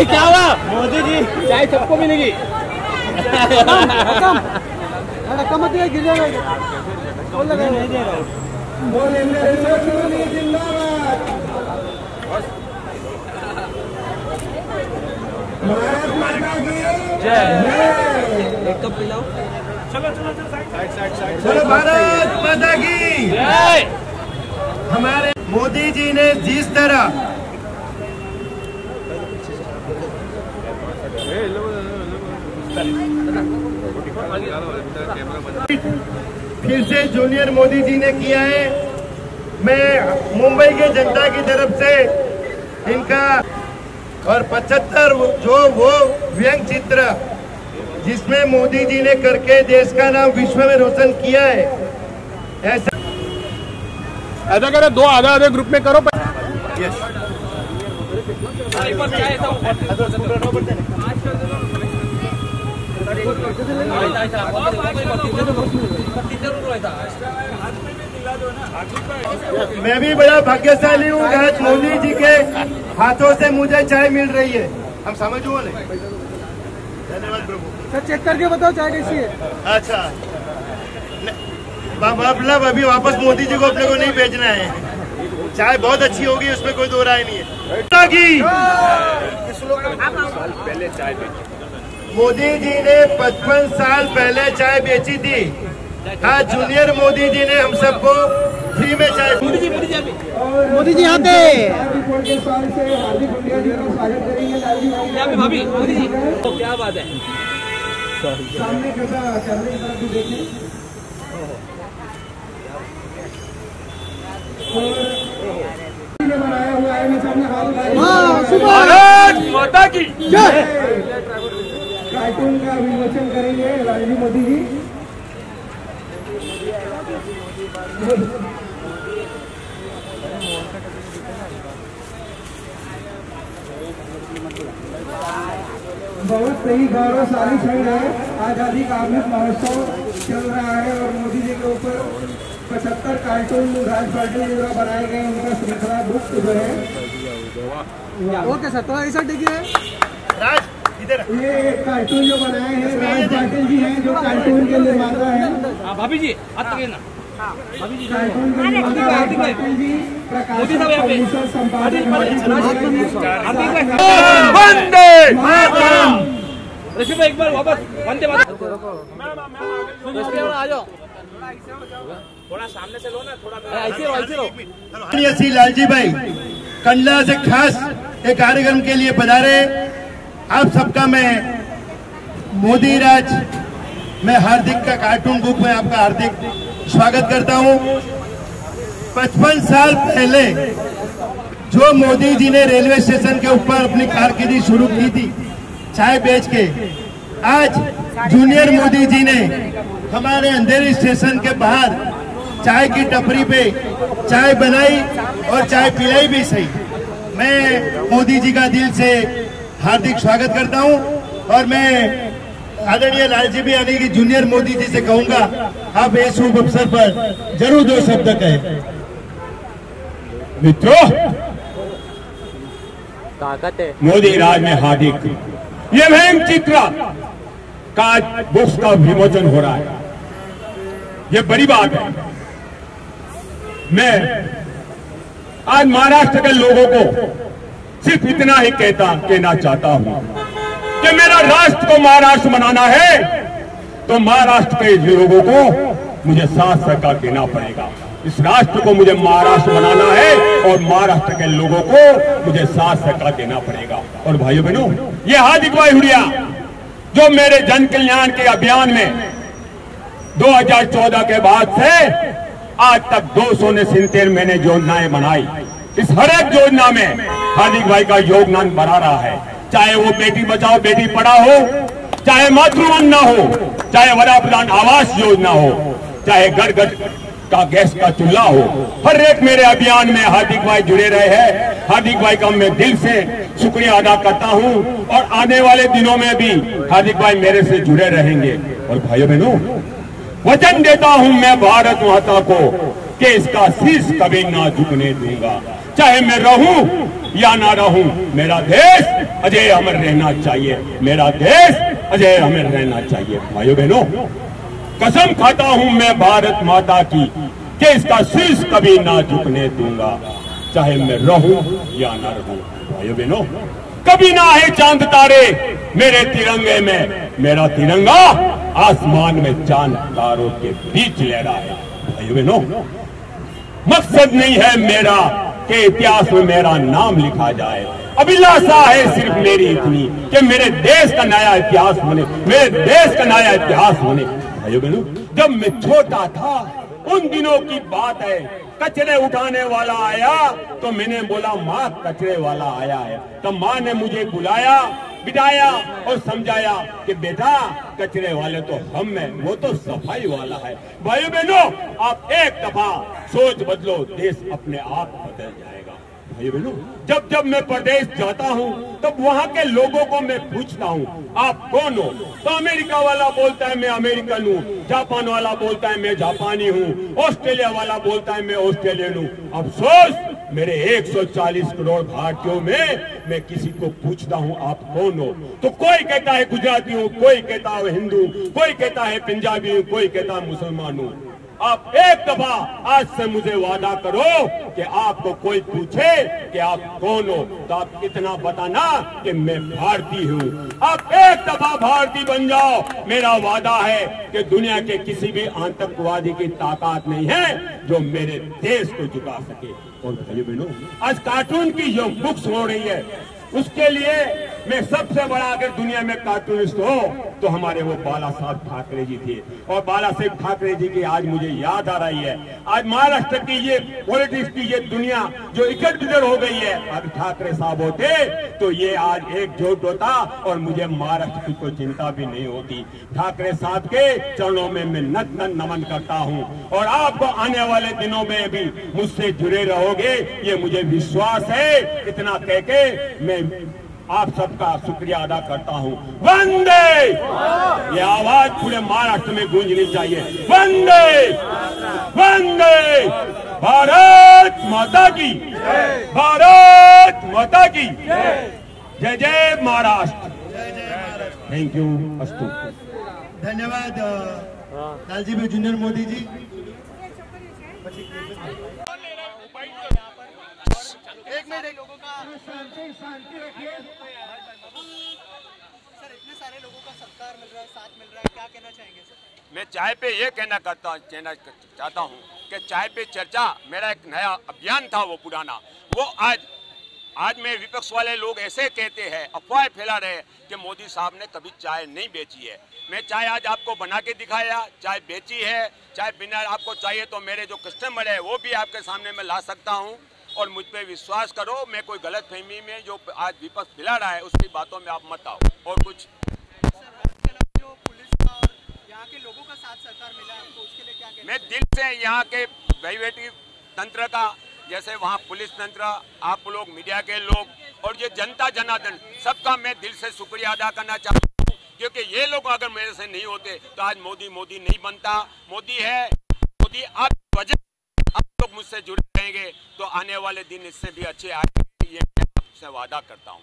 क्या हुआ मोदी जी? चाय सबको मिलेगी। मत गिर जाएगा। नहीं दे रहा हूँ। भारत माता की जय। एक कप पिलाओ। चलो भारत माता की जय। हमारे मोदी जी ने जिस तरह फिर से जूनियर मोदी जी ने किया है, मैं मुंबई के जनता की तरफ से इनका और 75 जो वो व्यंग चित्र जिसमें मोदी जी ने करके देश का नाम विश्व में रोशन किया है, ऐसा करो दो आधा आधे ग्रुप में करो। यस मैं भी बड़ा भाग्यशाली हूँ, आज मोदी जी के हाथों से मुझे चाय मिल रही है। हम समझो नहीं। धन्यवाद प्रभु। सर चेक करके बताओ चाय कैसी है। अच्छा मतलब अभी वापस मोदी जी को अपने को नहीं भेजना है, चाय बहुत अच्छी होगी, उसमें कोई दो राय नहीं है। पहले चाय मोदी जी ने 55 साल पहले चाय बेची थी, आज जूनियर मोदी जी ने हम सबको फ्री में चाय। मोदी जी यहाँ पे हार्दिक पांड्या जी का स्वागत करेंगे। भाभी मोदी जी तो क्या बात है, सामने कैसा कैमरे की तरफ भी देखें। बनाया हुआ है, मैं सामने भारत माता की जय। कार्टून का विमोचन करेंगे राजीव मोदी जी। बहुत सही गौरवशाली क्षण है, आजादी का अमृत महोत्सव चल रहा है और मोदी जी के ऊपर 75 कार्टून राज पार्टी द्वारा बनाए गए, उनका श्रृंखला बुक जो है। ओके सर, तो ऐसा देखिए राज ये कार्टून जो बनाए हैं राज पाटिल जी हैं, जो कार्टून के निर्माता हैं। भाभी जी भाभी जी कार्टून के निर्माता राज पाटिल जी, प्रकाश संपादक वंदे मातरम। एक बार वापस वंदे मातरम आ जाओ, थोड़ा सामने से लो ना, थोड़ा ऐसे लो। लालजी भाई कंडला से खास एक कार्यक्रम के लिए पधारे, आप सबका मैं मोदी राज में हार्दिक का कार्टून बुक में आपका हार्दिक स्वागत करता हूं। 55 साल पहले जो मोदी जी ने रेलवे स्टेशन के ऊपर अपनी कारकिर्दी शुरू की थी चाय बेच के, आज जूनियर मोदी जी ने हमारे अंधेरी स्टेशन के बाहर चाय की टपरी पे चाय बनाई और चाय पिलाई भी सही। मैं मोदी जी का दिल से हार्दिक स्वागत करता हूं और मैं आदरणीय लालजी भी यानी कि जूनियर मोदी जी से कहूंगा, आप इस शुभ अवसर पर जरूर दो शब्द कहें। मित्रों, ताकत है मोदी राज में हार्दिक ये व्यंग चित्र का बुक्स का विमोचन हो रहा है, ये बड़ी बात है। मैं आज महाराष्ट्र के लोगों को सिर्फ इतना ही कहना चाहता हूं कि मेरा राष्ट्र को महाराष्ट्र बनाना है तो महाराष्ट्र के लोगों को मुझे साथ सहकार देना पड़ेगा। इस राष्ट्र को मुझे महाराष्ट्र बनाना है और महाराष्ट्र के लोगों को मुझे साथ सहकार देना पड़ेगा। और भाइयों बहनों, ये हार्दिक भाई हुडिया जो मेरे जन कल्याण के अभियान में 2014 के बाद से आज तक 273 मैंने योजनाएं बनाई, इस हर एक योजना में हार्दिक भाई का योगदान बढ़ा रहा है। चाहे वो बेटी बचाओ बेटी पढ़ाओ हो, चाहे मातृवंदना हो, चाहे वड़ा प्रधान आवास योजना हो, चाहे घर घर का गैस का चूल्हा हो, हर एक मेरे अभियान में हार्दिक भाई जुड़े रहे हैं। हार्दिक भाई का मैं दिल से शुक्रिया अदा करता हूं और आने वाले दिनों में भी हार्दिक भाई मेरे से जुड़े रहेंगे। और भाइयों बहनों, वचन देता हूं मैं भारत माता को कि इसका शीश कभी ना झुकने दूंगा। चाहे मैं रहूं या ना रहूं, मेरा देश अजय अमर रहना चाहिए, मेरा देश अजय अमर रहना चाहिए। भाइयों बहनों, कसम खाता हूं मैं भारत माता की कि इसका शीश कभी ना झुकने दूंगा, चाहे मैं रहूं या ना रहूं। भाइयों बहनों, कभी ना आए चांद तारे मेरे तिरंगे में, मेरा तिरंगा आसमान में चांद तारों के बीच लहराए। भाइयों बहनों, मकसद नहीं है मेरा कि इतिहास में मेरा नाम लिखा जाए, अभिलाषा है सिर्फ मेरी इतनी कि मेरे देश का नया इतिहास बने, मेरे देश का नया इतिहास बने। भाइयों बहनों, जब मैं छोटा था उन दिनों की बात है, कचरे उठाने वाला आया तो मैंने बोला माँ कचरे वाला आया है, तब माँ ने मुझे बुलाया, बिठाया और समझाया कि बेटा कचरे वाले तो हम हैं, वो तो सफाई वाला है। भाइयों बहनों, आप एक दफा सोच बदलो, देश अपने आप बदल जाएगा। भाइयों बहनों, जब जब मैं प्रदेश जाता हूँ तब वहाँ के लोगों को मैं पूछता हूँ आप कौन हो, तो अमेरिका वाला बोलता है मैं अमेरिकन हूँ, जापान वाला बोलता है मैं जापानी हूँ, ऑस्ट्रेलिया वाला बोलता है मैं ऑस्ट्रेलियन हूँ। अफसोस मेरे 140 करोड़ भारतीयों में मैं किसी को पूछता हूँ आप कौन हो, तो कोई कहता है गुजराती हूँ, कोई कहता है हिंदू, कोई कहता है पंजाबी हूँ, कोई कहता है मुसलमान हूँ। आप एक दफा आज से मुझे वादा करो कि आपको कोई पूछे कि आप कौन हो तो आप इतना बताना कि मैं भारतीय हूँ। आप एक दफा भारतीय बन जाओ, मेरा वादा है कि दुनिया के किसी भी आतंकवादी की ताकत नहीं है जो मेरे देश को झुका सके। और भाइयों बहनों, आज कार्टून की जो बुक्स हो रही है उसके लिए मैं सबसे बड़ा अगर दुनिया में कार्टूनिस्ट हो तो हमारे वो बाला साहब ठाकरे जी थे। और बाला साहब ठाकरे जी की आज मुझे याद आ रही है, आज महाराष्ट्र की ये पॉलिटिक्स की ये दुनिया जो इकट बिगड़ हो गई है, अगर ठाकरे साहब होते तो ये आज एकजुट होता और मुझे महाराष्ट्र की कोई चिंता भी नहीं होती। ठाकरे साहब के चरणों में मैं नत नमन करता हूँ और आपको आने वाले दिनों में भी मुझसे जुड़े रहोगे, ये मुझे विश्वास है। इतना कह के मैं आप सबका शुक्रिया अदा करता हूं। वंदे, ये आवाज पूरे महाराष्ट्र में गूंजनी चाहिए। वंदे वंदे, भारत माता की, भारत माता की जय जय महाराष्ट्र। थैंक यू, अस्तु। धन्यवाद लालजी भाई जूनियर मोदी जी। एक मिनट, लोगों का शांति रखिए सर, इतने सारे लोगों का सत्कार मिल रहा है, साथ मिल रहा है, क्या कहना चाहेंगे सर? मैं चाय पे ये कहना चाहता हूँ कि चाय पे चर्चा मेरा एक नया अभियान था, वो पुराना, वो आज में विपक्ष वाले लोग ऐसे कहते हैं, अफवाह फैला रहे कि मोदी साहब ने कभी चाय नहीं बेची है। मैं चाय आज आपको बना के दिखाया, चाय बेची है। चाय पीना आपको चाहिए तो मेरे जो कस्टमर है वो भी आपके सामने मैं ला सकता हूँ और मुझ पे विश्वास करो। मैं कोई गलत फहमी में जो आज विपक्ष फैला रहा है उसकी बातों में आप मत आओ। और कुछ जो पुलिस का और यहाँ के लोगों का साथ सहकार मिला आपको, उसके लिए क्या कहना? मैं दिल से यहाँ के वहीवटी तंत्र का, जैसे वहाँ पुलिस तंत्र, आप लोग मीडिया के लोग और ये जनता जनार्दन, सबका मैं दिल से शुक्रिया अदा करना चाहता हूँ, क्योंकि ये लोग अगर मेरे से नहीं होते तो आज मोदी नहीं बनता। मोदी है, मोदी आप वजह आप लोग मुझसे जुड़े रहेंगे तो आने वाले दिन इससे भी अच्छे आएंगे, ये मैं आपसे वादा करता हूँ।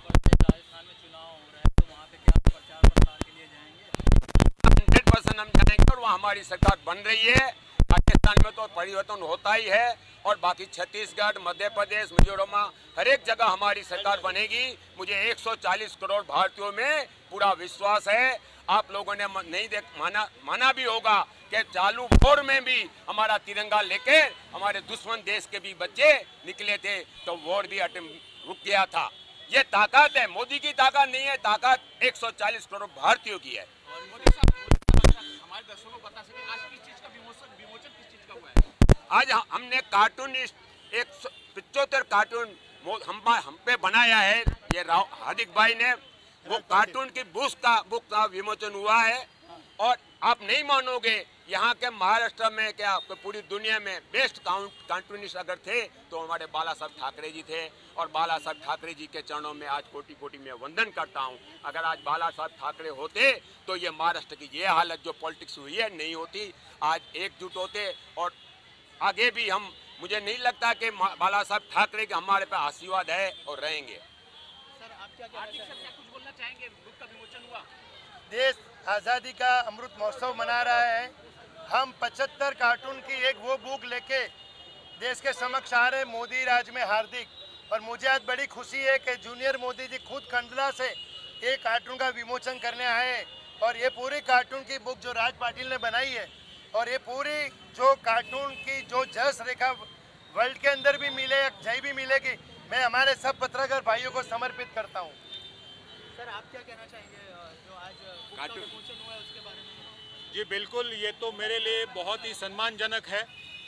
राजस्थान में चुनाव हो रहा है तो वहाँ पे क्या प्रचार प्रसार के लिए जाएंगे? 100% हम जाएंगे और वहाँ हमारी सरकार बन रही है। राजस्थान में तो परिवर्तन होता ही है और बाकी छत्तीसगढ़, मध्य प्रदेश, मिजोरम, हर एक जगह हमारी सरकार बनेगी। मुझे 140 करोड़ भारतीयों में पूरा विश्वास है। आप लोगों ने नहीं माना भी होगा कि चालू वॉर में भी हमारा तिरंगा लेके हमारे दुश्मन देश के भी बच्चे निकले थे तो वॉर भी रुक गया था। ये ताकत है, मोदी की ताकत नहीं है, ताकत 140 करोड़ भारतीयों की है। मोदी साहब हमारे दर्शकों को बता सके आज किस चीज का विमोचन किस चीज का हुआ है? आज हमने कार्टूनिस्ट 175 कार्टून हम पे बनाया है। ये हार्दिक भाई ने वो कार्टून की बुक का विमोचन हुआ है और आप नहीं मानोगे यहाँ के महाराष्ट्र में क्या पूरी दुनिया में बेस्ट कार्टूनिस्ट अगर थे तो हमारे बाला साहब ठाकरे जी थे, और बाला साहब ठाकरे जी के चरणों में आज कोटि कोटि में वंदन करता हूँ। अगर आज बाला साहब ठाकरे होते तो ये महाराष्ट्र की ये हालत जो पॉलिटिक्स हुई है नहीं होती। आज एकजुट होते और आगे भी हम, मुझे नहीं लगता कि बाला साहब ठाकरे के हमारे पे आशीर्वाद है और रहेंगे। सर आप क्या कुछ बोलना चाहेंगे? बुक का विमोचन हुआ, देश आज़ादी का अमृत महोत्सव मना रहा है। हम 75 कार्टून की एक वो बुक लेके देश के समक्ष आ रहे मोदी राज में हार्दिक, और मुझे आज बड़ी खुशी है कि जूनियर मोदी जी खुद खंडला से एक कार्टून का विमोचन करने आए। और ये पूरी कार्टून की बुक जो राज पाटिल ने बनाई है, और ये पूरी जो कार्टून की जो जस रेखा वर्ल्ड के अंदर भी मिले, जय भी मिलेगी, मैं हमारे सब पत्रकार भाइयों को समर्पित करता हूँ। सर आप क्या कहना चाहेंगे जो आज बुक का विमोचन हुआ है उसके बारे में? जी बिल्कुल, ये तो मेरे लिए बहुत ही सम्मानजनक है,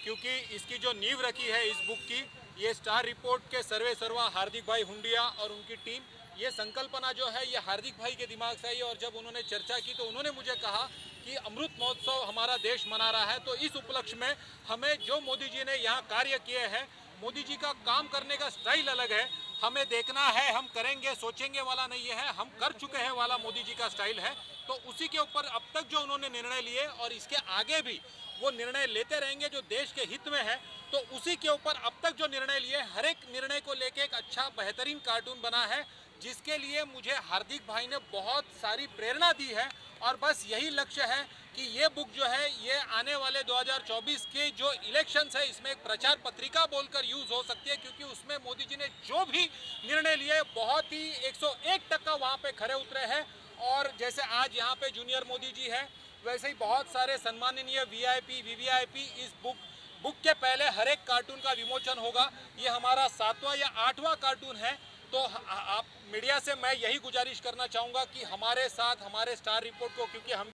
क्योंकि इसकी जो नींव रखी है इस बुक की, ये स्टार रिपोर्ट के सर्वे सर्वा हार्दिक भाई हुंडिया और उनकी टीम, ये संकल्पना जो है ये हार्दिक भाई के दिमाग से आई। और जब उन्होंने चर्चा की तो उन्होंने मुझे कहा कि अमृत महोत्सव हमारा देश मना रहा है, तो इस उपलक्ष्य में हमें जो मोदी जी ने यहाँ कार्य किए हैं, मोदी जी का काम करने का स्टाइल अलग है, हमें देखना है, हम करेंगे सोचेंगे वाला नहीं है, हम कर चुके हैं वाला मोदी जी का स्टाइल है। तो उसी के ऊपर अब तक जो उन्होंने निर्णय लिए और इसके आगे भी वो निर्णय लेते रहेंगे जो देश के हित में है, तो उसी के ऊपर अब तक जो निर्णय लिए, हर एक निर्णय को लेके एक अच्छा बेहतरीन कार्टून बना है, जिसके लिए मुझे हार्दिक भाई ने बहुत सारी प्रेरणा दी है। और बस यही लक्ष्य है कि ये बुक जो है ये आने वाले 2024 के जो इलेक्शंस है इसमें एक प्रचार पत्रिका बोलकर यूज हो सकती है, क्योंकि उसमें मोदी जी ने जो भी निर्णय लिए बहुत ही 101% वहाँ पे खरे उतरे हैं। और जैसे आज यहाँ पे जूनियर मोदी जी है, वैसे ही बहुत सारे सम्माननीय VIP, VVIP इस बुक के पहले हर एक कार्टून का विमोचन होगा। ये हमारा 7वां या 8वां कार्टून है। तो आप मीडिया से मैं यही गुजारिश करना चाहूँगा कि हमारे साथ हमारे स्टार रिपोर्ट को, क्योंकि हम